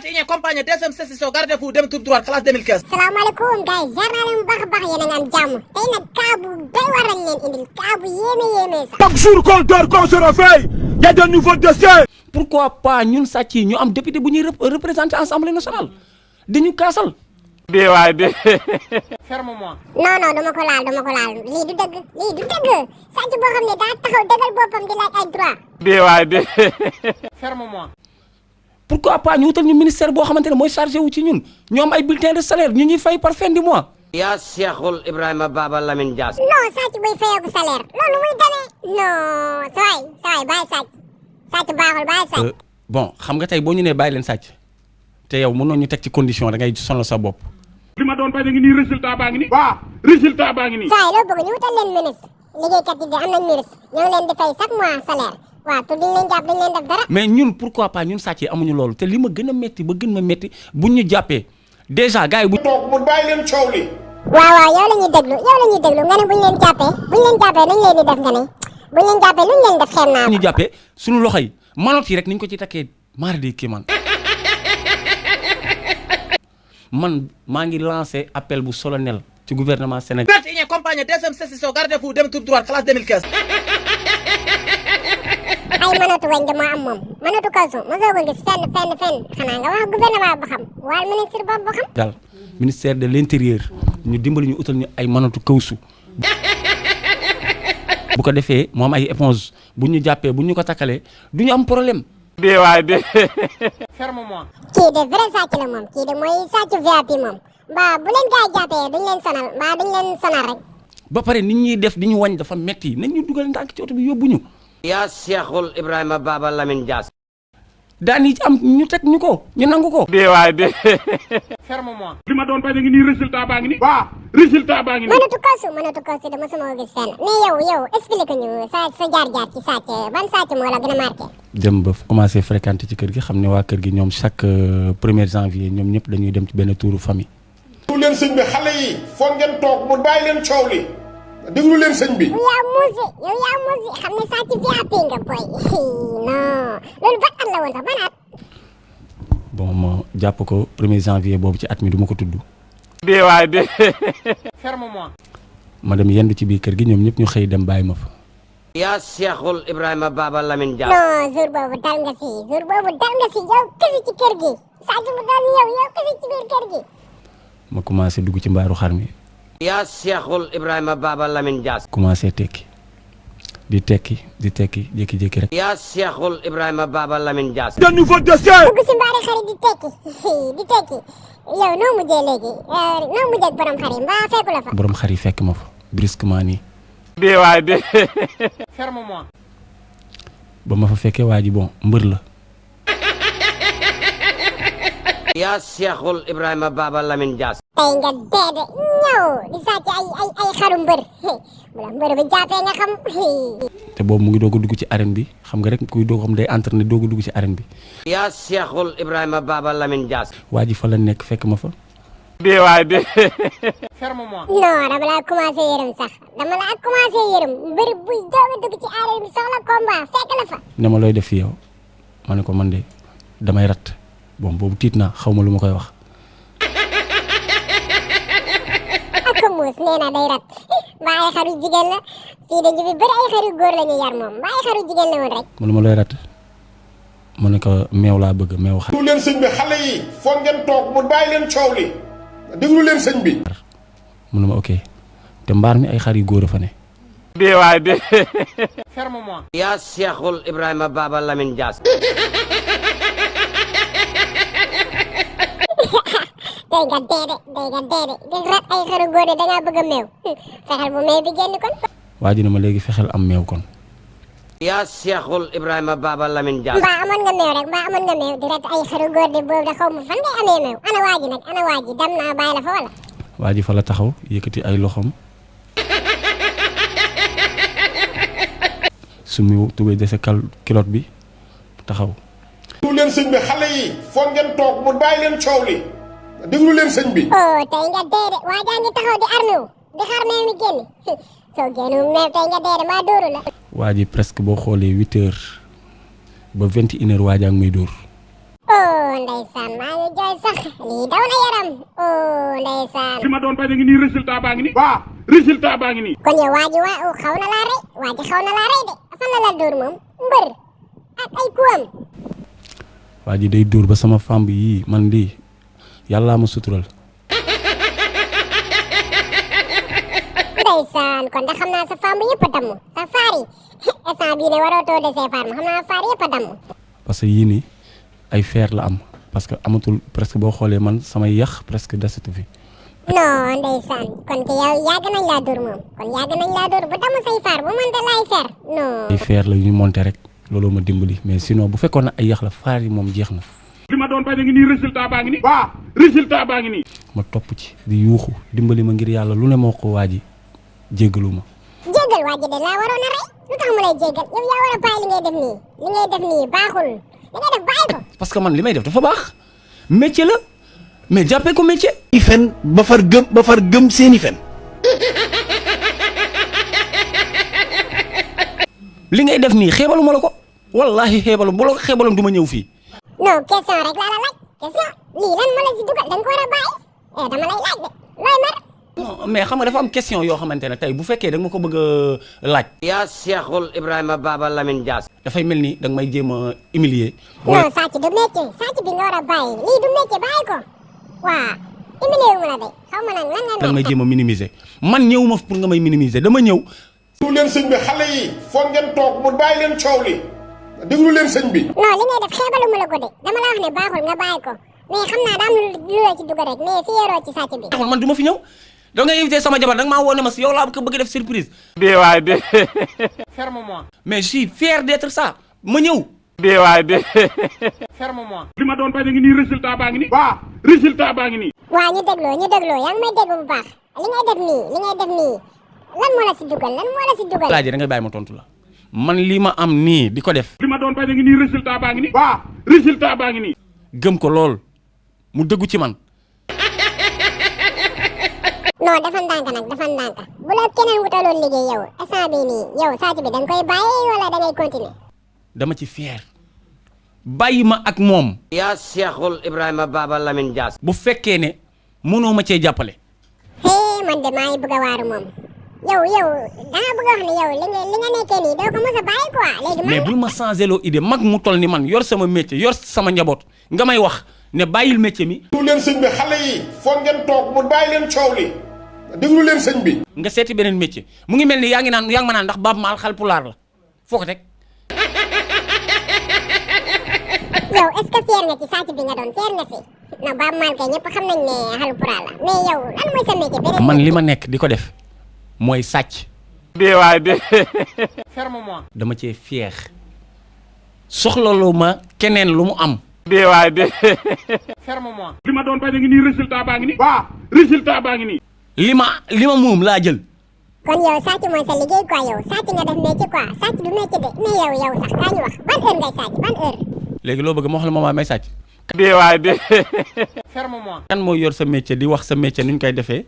21e campagne deuxième session garde-fou dem tour droit classe 2015. salaamaaleykum gars yi jaar naa leen bu baax a baax yéen a ngi am jàmm tey nag cas bu doy war lañ leen indil cas bu yéeme sax. Chaque jour qu'on se réveille, il y a de nouveaux dossiers. Pourquoi pas ñun sàcc yi ñu am député bu ñuy représenter Assemblée nationale dañu kaasal. dee waay dee. Ferme-moi. non dama ko laal lii du dëgg sàcc boo xam ne daa taxaw dëggal boppam di laaj ay droit. dee waay dee. Ferme-moi. Pourquoi pas ñu wutal ñu ministère boo xamante ne mooy chargé wu ci ñun ñu am ay bulletins de salaire ñu ñuy fay par fin du mois. yaa Cheikhul Ibrahima Baba Lamine Dias. non sàcc buy fayeeku salaire loolu muy demee. non sa waay bàyyi sàcc baaxul bàyyi sàcc. Bon xam nga tey boo ñu nee bàyyi leen sàcc te yow mënoo ñu teg ci condition da ngay sonal sa bopp. li ma doon bañ a ngi nii résultat baa ngi nii. waaw résultat baa ngi nii. saa yi loo bëgg ñu wutal leen ministre liggéeykat yi de am nañ ministre ñoo ngi leen di fay chaque mois salaire waaw te duñ leen jàpp duñ leen def dara. mais ñun pourquoi pas ñun sàcc yi amuñu loolu te li ma gën a métti ba gën ma métti buñ ñu jàppee déjà gars yi bu. toog mu bàyyi leen coow li. waaw yow la ñuy déglu nga ne buñ leen jàppee nañ leen di def nga ne buñ leen jàppee luñ leen def xem naa ñu jàppee suñu loxo yi manoot yi rek niñ ko ci takkee maara di kii man maa ngi lancé appel bu solennel ci gouvernement Sénégal. 21e campagne deuxième session garde-fou dem tour droit classe 2015. ay mënatu weñ de moo am moom mënatu kalsu mosoo ko gis fenn xanaa nga wax gouvernement ba xam wala ministre boobu ba xam. daal ministère de l'intérieur ñu dimbali ñu utal ñu ay mënatu kawsu bu ko defee moom ay éponge bu ñu jàppee bu ñu ko takkalee du ñu am problème. dee waay dee. Ferme-moi. kii de vrai sàcc la moom kii de mooy sàcc VIP moom mbaa bu leen gaay jàppee duñ leen sonal rek. ba pare nit ñuy def di ñu wàññi dafa metti nañ ñu dugal ndànk ci oto bi yóbbu ñu. yaa Cheikhul Ibrahima Baba Lamine Dias. daan yi ci am ñu teg ñu ko ñu nangu ko. dee waay dee. Ferme-moi. li ma doon bañ a ngi nii résultat baa ngi nii. waaw résultat baa ngi nii. mënatu kalsu dama sama gis fenn mais yow explique ñu sa jaar-jaar ci sàcc ban sàcc moo la gën a marqué. dem ba commencé fréquenter ci kër gi xam ne waa kër gi ñoom chaque 1er janvier ñoom ñëpp dañuy dem ci benn tuuru famille. déglu leen sëñ bi xale yi foog ngeen toog mu bàyyi leen coow li déglu leen sëñ bi. yow yaa muusi xam ne sàcc VIP nga boy non loolu ban at la woon sax ban at. bon ma jàpp ko 1er janvier boobu ci at mi du ma ko tudd. dee waay dee. Ferme-moi. ma dem yendu ci biir kër gi ñoom ñëpp ñu xëy dem bàyyi ma fa. yaa Cheikhul Ibrahima Baba Lamine Dias. non jour boobu dal nga si yow kese ci kër gi sàcc bu dal yow kese ci biir kër gi. ma commencé dugg ci mbaaru xar mi. yaa Cheikhul Ibrahima Baba Lamine Dias. commencé tekki di tekki jékki-jékki rek. yaa Cheikhul Ibrahima Baba Lamine Dias. de nouveaux dossiers. dugg si mbaari xar yi di tekki yow noo mujjee léegi noo mujjee ak borom xar yi mbaa fekku la fa. borom xar yi fekk ma fa brusquement nii. dee waay dee. Ferme-moi. ba ma fa fekkee waa ji bon mbër la. yaa Cheikhul Ibrahima Baba Lamine Dias. tey nga dee de ñëw di sàcc ay xaru mbër bu la mbër bi jàppee nga xam. te boobu mu ngi doog a dugg ci arène bi xam nga rek kuy doog xam day entraîné doog a dugg ci arène bi. yaa Cheikhul Ibrahima Baba Lamine Dias. waa ji fa la nekk fekk ma fa. dee waay dee. Ferme-moi. non dama laa commencé yërëm sax mbër buy doog a dugg ci arène bi soxla combat fekk la fa. ne ma looy def fi yow ma ne ko man de damay rat bon boobu tiit naa xaw ma lu ma koy wax. ak muus nee na day rat mbaa ay xaru jigéen la fii de ñu fi bëri ay xaru góor la ñuy yar moom mbaa ay xaru jigéen la woon rek. mu ne ma looy rat ma ne ko meew laa bëgg meew xar. déglu leen sëñ bi xale yi foog ngeen toog mu bàyyi leen coow li déglu leen sëñ bi. mu ne ma ok te mbaar mi ay xar yu góor a fa ne. dee waay dee. Ferme-moi. yaa Cheikhul Ibrahima Baba Lamine Dias. tey nga dee de di rat ay xaru góor de dangaa bëgg a meew fexeel bu meew bi génn kon. waa ji ne ma léegi fexeel am meew kon. yaa Cheikhul Ibrahima Baba Lamine Dias. mbaa amoon nga meew di rat ay xaru góor de boobu da xaw ma fan ngay amee meew ana waa ji dem naa bàyyi la fa wala. waa ji fa la taxaw yëkkati ay loxoom su mu tubéy dese kilote bi taxaw. déglu leen sëñ bi xale yi foog ngeen toog mu bàyyi leen coow li déglu leen sëñ bi. oh tey nga dee de waa jaa ngi taxaw di armé wu di xaar meew mi génn soo génn meew tey nga dee de maa dóoru la. waa ji presque boo xoolee 8 heures ba 21 heures waa jaa ngi may dóor. oh ndeysaan maa ngi jooy sax lii daw na yaram oh ndeysaan. fi ma doon bañ a ngi nii résultat baa ngi nii. waaw résultat baa ngi nii. kon yow waa ji xaw na laa rey waa ji xaw na laa rey de fan la dóor moom mbër ak ay kuwam. waa ji day dóor ba sama femme yii man lii yàllaa ma sutural. ndeysaan kon da xam naa sa femme yëpp a damm sa faar yi instant bii ne waroo too desee faar ma xam naa faar yëpp a damm. parce que yii nii ay fer la am parce que amatul presque boo xoolee man samay yax presque desatu fi. non ndeysaan kon ke yow yàgg nañ laa dóor moom kon yàgg nañ laa dóor bu damm say faar bu mënta laay fer non. ay fer la yu ñu monté rek looloo ma dimbali mais sinon bu fekkoon na ay yax la faar yi moom jeex na. li ma doon bañ a ngi nii résultat baa ngi nii. waaw résultat baa ngi nii. ma topp ci di yuuxu dimbali ma ngir yàlla lu ne moo ko waa ji jéggalu ma. jéggal waa ji de laa waroon a rey lu tax mu lay jéggal yow yaa war a bàyyi li ngay def nii baaxul li ngay def bàyyi ko. parce que man li may def dafa baax métier la mais jàppee ko métier. i fen ba far gëm seeni fen. li ngay def nii xeebalu ma la ko wallahi xeebalu bu la ko xeebaloon du ma ñëw fii. non question rek laa la laaj question lii lan moo la si dugal da nga ko war a bàyyi dama lay laaj de looy mer. non mais xam nga dafa am question yoo xamante ne tey bu fekkee da nga ma ko bëgg a laaj. yaa Cheikhul Ibrahima Baba Lamine Dias. dafay mel ni da nga may jéem a humilier. non sàcc du métier sàcc bi nga war a bàyyi lii du métier bàyyi ko waa humilier wu ma la de xaw ma nag lan nga da nga may jéem a minimiser man ñëw ma pour nga may minimiser dama ñëw. déglu leen sëñ bi xale yi foog ngeen toog mu bàyyi leen coow li déglu leen sëñ bi. non li ngay def xeebalu ma la ko de dama la wax ne baaxul nga bàyyi ko mais xam naa daa am lu la ci dugal rek mais fiyeeroo ci sàcc bi. taxul man du ma fi ñëw da nga invité sama jabar da nga maa woo ne ma si yow laa ko bëgg def surprise. dee waay de. Ferme-moi. mais je suis fier d'être ça ma ñëw. dee waay de. Ferme-moi. li ma doon bañ a ngi nii résultat baa ngi nii. waaw résultat baa ngi nii. waa ñu dégloo yaa ngi may dégg bu baax li ngay def nii lan moo la si dugal. laaj da ngay bàyyi ma tontu la man li ma am nii di ko def. li ma doon bañ a ngi nii résultat baa ngi nii. waaw résultat baa ngi nii. gëm ko lool mu dëggu ci man. non dafa ndànk nag bu la keneen wutaloon liggéey yow instant bii nii yow sàcc bi da nga koy bàyyi wala da ngay continuer. dama ci fier bàyyi ma ak moom. yaa Cheikhul Ibrahima Baba Lamine Dias. bu fekkee ne mënoo ma cee jàppale. man de maa ngi bëgg a waaru moom yow da nga bëgg a wax ne yow li nga nekkee nii doo ko mos a bàyyi quoi léegi. mais bul ma changé loo idée mag mu toll ni man yor sama métier yor sama njaboot nga may wax ne bàyyil métier mi. déglu leen sëñ bi xale yi foog ngeen toog mu bàyyi leen coow li déglu leen sëñ bi. nga seeti beneen métier mu ngi mel ni yaa ngi ma naan ndax Baaba Maal Haalpulaar la foo ko teg. yow est-ce que fier nga ci sàcc bi nga doon fier nga si non Baaba Maal kay ñëpp xam nañ ne Haalpulaar la mais yow lan mooy sa métier beneen. man li ma nekk di ko def mooy sàcc. dee waay de. Ferme-moi. dama cee fier soxlalu ma keneen lu mu am. dee waay de. Ferme-moi. li ma doon bañ a ngi nii résultat baa ngi nii. waaw résultat baa ngi nii. li ma moom laa jël. kon yow sàcc mooy sa liggéey quoi yow sàcc nga def métier quoi sàcc du métier de mais yow sax kaa ñu wax ban heure ngay sàcc ban heure. léegi loo bëgg ma wax la moom may sàcc. dee waay de. Ferme-moi. kan mooy yor sa métier di wax sa métier nu ñu koy defee.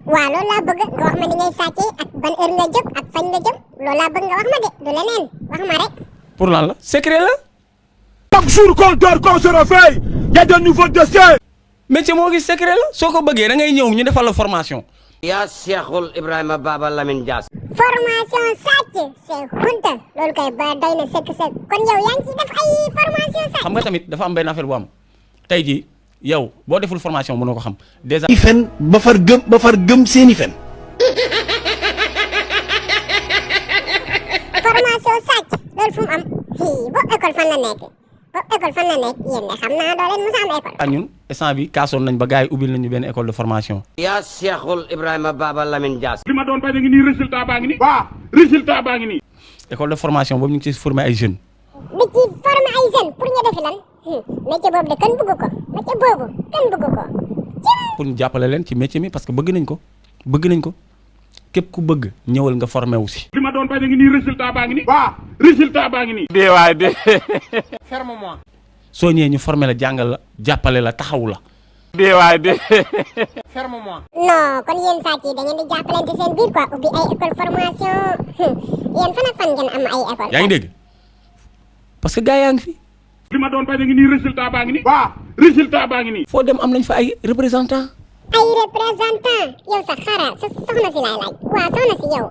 waaw loolu laa bëgg nga wax ma ni ngay sàccee ak ban heure nga jóg ak fañ nga jëm loolu laa bëgg nga wax ma de du leneen wax ma rek. pour lan la secret la. Chaque jour qu'on dort, qu'on se réveille, il y a de nouveaux dossiers. métier moo gis secret la soo ko bëggee da ngay ñëw ñu defal la formation. yaa Cheikhul Ibrahima Baba Lamine Dias. formation sàcc c'est honte loolu kay ba doy na sëkk kon yow yaa ngi ciy def ay formation sàcc. xam nga tamit dafa am benn affaire bu am tey jii yow boo deful formation mënoo ko xam déjà. i fen ba far gëm seeni fen. formation sàcc loolu fu mu am boobu école fan la nekk yéen de xam naa doo leen mos a am école. ñun instant bi kaasoon nañ ba gars yi ubbil nañu benn école de formation. yaa Cheikhul Ibrahima Baba Lamine Dias. li ma doon bañ a ngi nii résultat baa ngi nii. waaw résultat baa ngi nii. école de formation boobu ñu ngi ci former ay jeunes. di ci former ay jeunes pour ñu defi lan métier boobu de kenn bëgg ko métier boobu kenn bëgg ko. pour ñu jàppale leen ci métier mi parce que bëgg nañ ko képp ku bëgg ñëwal nga formé wu si. li ma doon bañ a ngi nii résultat baa ngi nii. waaw résultat baa ngi nii. dee waay de. Ferme-moi. soo ñëwee ñu formé la jàngal la jàppale la taxawu la. dee waay de. Ferme-moi. non kon yéen sàcc yi da ngeen di jàppalante seen biir quoi ubbi ay école formation yéen fan ak fan ngeen am ay école. yaa ngi dégg parce que gars yaa ngi fi li ma doon bañ a ngi nii résultat baa ngi nii. waa résultat baa ngi nii. foo dem am nañ fa ay représentant ay représentant yow sax xaaral sa soxna si laay laaj waaw soxna si yow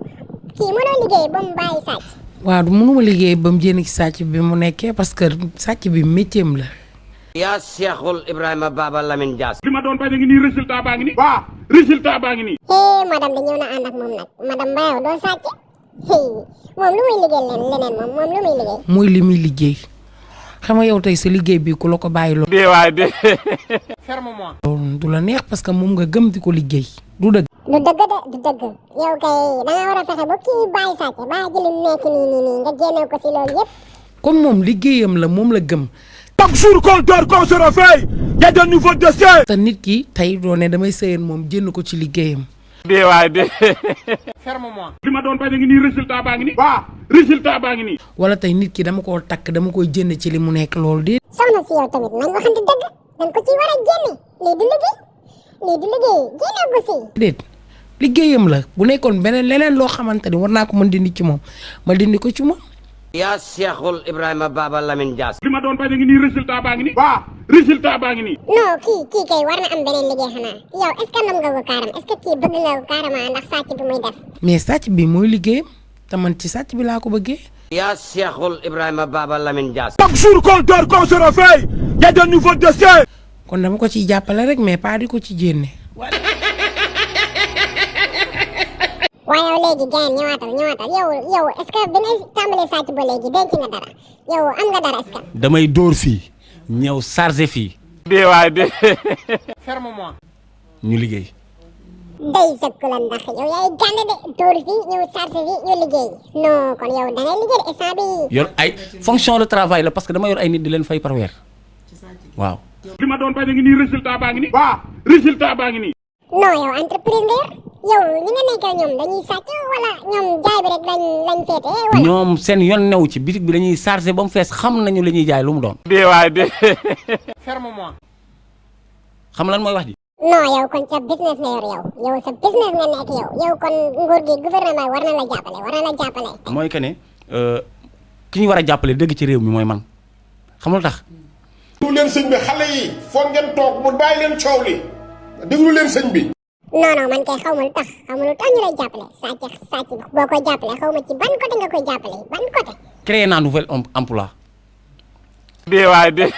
kii mënoo liggéey ba mu bàyyi sàcc. waaw du mënuma liggéey ba mu jénn ci sàcc bi mu nekkee parce que sàcc bi métier am la. yaa Cheikhul Ibrahima Baba Lamine Dias. li ma doon bañ a ngi nii résultat baa ngi nii. waa résultat baa ngi nii. madame de ñëw na ànd ak moom nag madame Ba yow doo sàcc moom lu muy liggéey leneen moom lu muy liggéey. mooy li muy liggéey xam nga yow tey sa liggéey bi ku la ko bàyyi loolu. dee waay dee. Ferme-moi. du la neex parce que moom nga gëm di ko liggéey du dëgg. du dëgg de du dëgg yow kay da nga war a fexe ba kii bàyyi sàcc ba jëli nekk nii nga génne ko si loolu yëpp. comme moom liggéeyam la moom la gëm. Chaque jour qu'on dort, qu'on se réveille, il y a de nouveaux dossiers. te nit ki tey doo ne damay sëyeen moom jënd ko ci liggéeyam. dee waay dee. Ferme-moi. li ma doon bañ a ngi nii résultat baa ngi nii. waa résultat baa ngi nii. wala tey nit ki dama koo takk dama koy jënd ci li mu nekk loolu de. soxna si yow tamit nañ waxante dëgg dañ ko ci war a génne lii du liggéey génne ko si. déet liggéeyam la bu nekkoon beneen leneen loo xamante ni war naa ko mën dindi ci moom ma dindi ko ci moom. yaa Cheikhul Ibrahima Baba Lamine Dias. li ma doon bañ a ngi nii résultat baa ngi nii. waa résultat baa ngi nii. non kii kay war na am beneen liggéey xanaa yow est-ce que nam nga ko kaaram est-ce que kii bëgg nga ko carrément ndax sàcc bi muy def. mais sàcc bi mooy liggéeyam te man ci sàcc bi laa ko bëggee. yaa Cheikhul Ibrahima Baba Lamine Dias. Chaque jour qu'on dort, qu'on se réveille, il y a de nouveaux dossiers. kon dama ko ciy jàppale rek mais pas di ko ci jénne. waaye yow léegi gars ñëwaatal yow est-ce que bi ngay tàmbalee sàcc ba léegi denc nga dara yow am nga dara est-ce que. damay dóor fii ñëw chargé fii dee waay dee. Ferme-moi. ñu liggéey. day sëkk la ndax yow yaay gànde de dóor fii ñëw chargé fii ñu liggéey non kon yow da ngay liggéey de instant bi. yor ay fonction de travail la parce que dama yor ay nit di leen fay par weer waaw. li ma doon bañ a ngi nii résultat baa ngi nii. waa résultat baa ngi nii. non yow entreprise nga yor yow ñi nga nekkal ñoom dañuy sàcc wala ñoom jaay bi rek lañ féete wala. ñoom seen yoon new ci bitig bi dañuy chargé ba mu fees xam nañu li ñuy jaay lu mu doon. dee waay dee. Ferme-moi. xam lan mooy wax ji. non yow kon sa business nga yor yow sa business nga nekk yow kon nguur gi gouvernement war na la jàppale. mooy que ne ki ñu war a jàppale dëgg ci réew mi mooy man xam nga lu tax. déglu leen sëñ bi xale yi foog ngeen toog mu bàyyi leen coow li déglu leen sëñ bi. non man kay xaw ma lu tax ñu lay jàppale sàcc boo koy jàppale xaw ma ci ban côté nga koy jàppale ban côté. créer naa nouvel emploi. dee waay dee.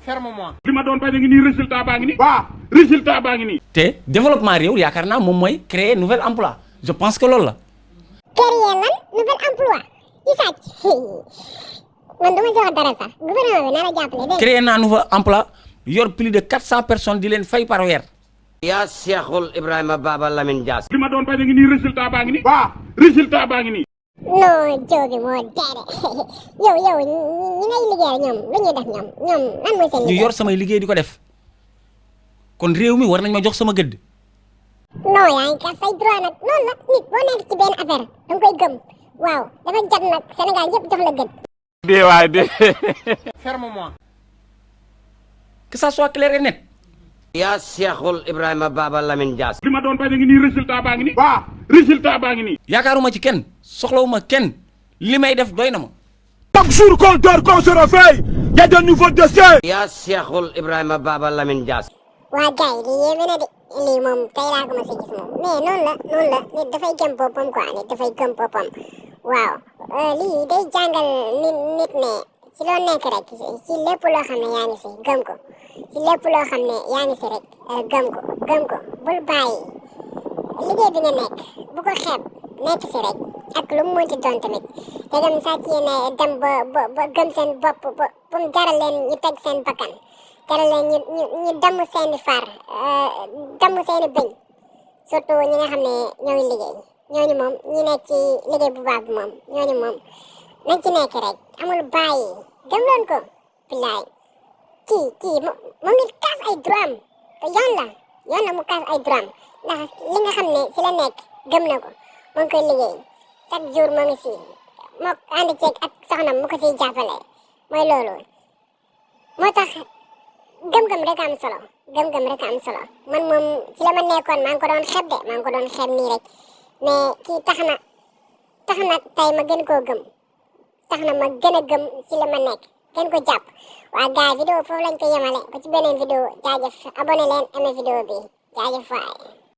Ferme-moi. li ma doon bañ a ngi nii résultat baa ngi nii. waa résultat baa ngi nii. te développement réew yaakaar naa moom mooy créer nouvel emploi je pense que loolu la. créer lan nouvel emploi ci sàcc man dama jox dara sax gouvernement bi na la jàppale dégg. créer naa nouvel emploi yor plus de 400 personnes di leen fay par weer. yaa Cheikhul Ibrahima Baba Lamine Dias. li ma doon bañ a ngi nii résultat baa ngi nii. waa résultat baa ngi nii. non Jóobi moo deede yow ñi ngay liggéeyal ñoom lu ñuy def ñoom lan mooy seen ñu liggéey. yor samay liggéey di ko def kon réew mi war nañ ma jox sama gëdd. non yaa ngi kas say droit nag noonu la nit boo nekk ci benn affaire danga koy gëm waaw dafa jot nag Sénégal yëpp jox la gëdd. dee waay dee. Ferme-moi. que ça soit clair et net. yaa Cheikhul Ibrahima Baba Lamine Dias. li ma doon bañ a ngi nii résultat baa ngi nii. waa résultat baa ngi nii. yaakaaruma ci kenn soxlawuma kenn li may def doy na ma. Chaque jour qu'on dort, qu'on se réveille, il y a de nouveaux dossiers. yaa Cheikhul Ibrahima Baba Lamine Dias. waa gars yi lii yéeme na de lii moom tey laa ko mos a gis moom mais noonu la nit dafay gëm boppam quoi nit dafay gëm boppam waaw lii day jàngal nit ne ci loo nekk rek ci lépp loo xam ne yaa ngi si gëm ko ci lépp loo xam ne yaa ngi si rek gëm ko bul bàyyi liggéey bi nga nekk bu ko xeeb nekk si rek ak lu mu mënti doon tamit te dem sàcc yi ne dem ba gëm seen bopp ba mu jaral leen ñu teg seen bakkan jaral leen ñu damm seeni far damm seeni bëñ surtout ñi nga xam ne ñooy liggéey ñooñu moom ñi nekk ci liggéey bu baax bi moom ñooñu moom nañ ci nekk rek amul bàyyi gëm leen ko billaay kii mu ngi kaas ay droit am te yoon la mu kaas ay droit am ndax li nga xam ne si la nekk gëm na ko mu ngi koy liggéey chaque jour mu ngi si moo ànd ceeg ak soxnam mu ko siy jàppale mooy loolu moo tax gëm-gëm rek am solo man moom ci la ma nekkoon maa ngi ko doon xeeb de maa ngi ko doon xeeb nii rek mais kii tax na tey ma gën koo gëm tax na ma gën a gëm ci la ma nekk kenn ko jàpp waa gars vidéo foofu lañ ko yemale ba ci beneen vidéo jaajëf abonné leen aimé vidéo bi jaajëf waay